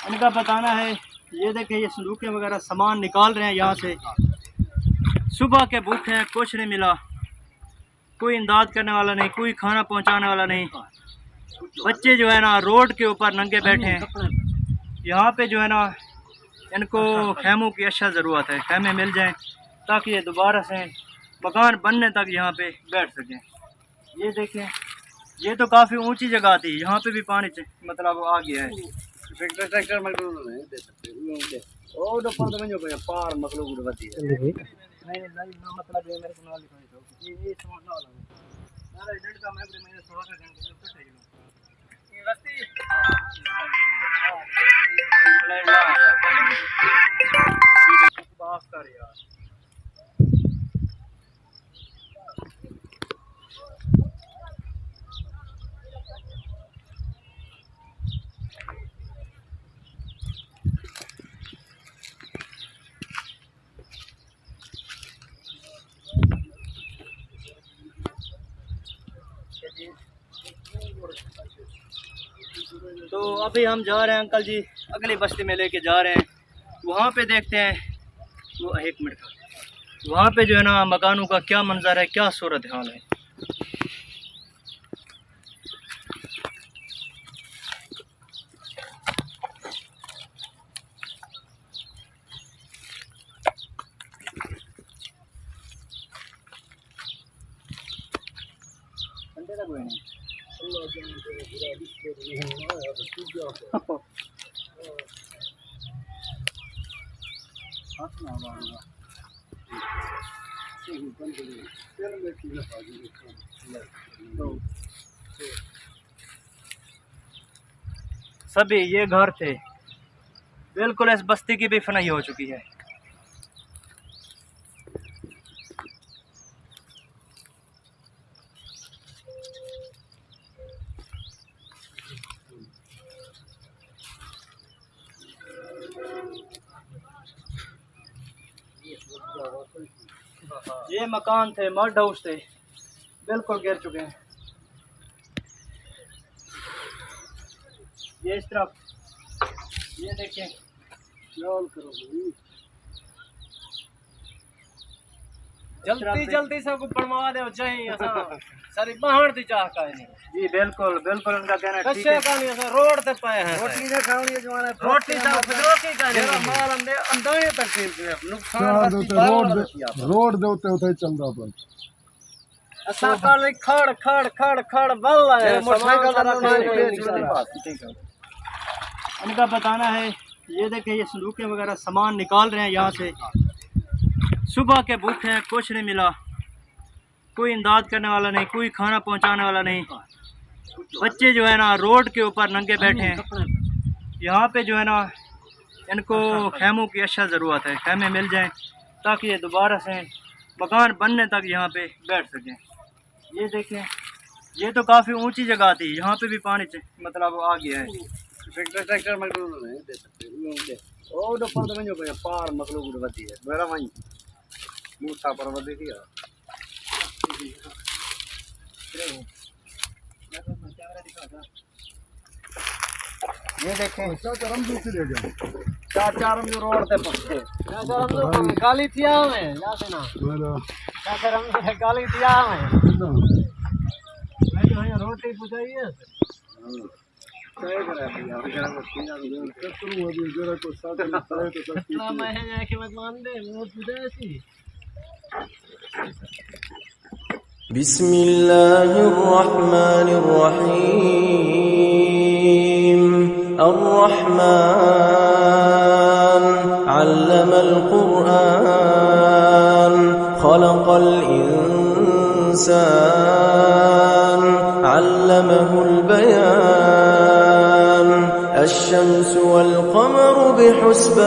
इनका बताना है। ये देखें, ये संदूकें वगैरह सामान निकाल रहे हैं यहाँ से। सुबह के भूखे हैं, कुछ नहीं मिला, कोई इमदाद करने वाला नहीं, कोई खाना पहुँचाने वाला नहीं। बच्चे जो है ना रोड के ऊपर नंगे बैठे हैं। यहाँ पे जो है ना इनको खेमों की अच्छा ज़रूरत है, खेमे मिल जाएं ताकि ये दोबारा से मकान बनने तक यहाँ पे बैठ सकें। ये देखें, ये तो काफ़ी ऊंची जगह थी, यहाँ पे भी पानी मतलब आ गया है। तो अभी हम जा रहे हैं अंकल जी, अगली बस्ती में लेके जा रहे हैं। वहाँ पे देखते हैं, वो 1 मिनट का, वहाँ पे जो है ना मकानों का क्या मंजर है, क्या सूरत हाल है। सभी ये घर थे, बिल्कुल इस बस्ती की भी फनाई हो चुकी है। ये मकान थे, मड हाउस थे, बिल्कुल गिर चुके हैं। ये इस तरफ, ये देखें, जल्दी जल्दी सबको बनवा दो चाहिए सारी बाहर दी चाह का नहीं। जी बिल्कुल बिल्कुल, उनका कहना ठीक कच्चे है। का नहीं है, रोड पे पाए हैं रोटी ना खाओ, ये जमाना रोटी का रोटी का नहीं माल अंदर तक नुकसान रोड दे उते चलदा पर सकाल खड़ खड़ खड़ खड़ बल है मोटरसाइकिल। इनका बताना है। ये देखें, ये संदूकें वगैरह सामान निकाल रहे हैं यहाँ से। सुबह के भूखे हैं, कुछ नहीं मिला, कोई इमदाद करने वाला नहीं, कोई खाना पहुँचाने वाला नहीं। बच्चे जो है ना रोड के ऊपर नंगे बैठे हैं। यहाँ पे जो है ना इनको खेमों की अच्छा ज़रूरत है, खेमे मिल जाएं ताकि ये दोबारा से मकान बनने तक यहाँ पे बैठ सकें। ये देखें, ये तो काफ़ी ऊंची जगह थी, यहाँ पे भी पानी मतलब आ गया है। ये देखें, चार जो रोड पे पहुंचे गाली थी हमें यासे ना गाली दिया हमें रोटी पुछाइए बिस्मिल्लाहिर्रहमानिर्रहीम अर्रहमान अल्लमल कुरआन खलक़ल इंसान अल्लमहुल बयान अश्शम्सु वल क़मरु बिहुस्बान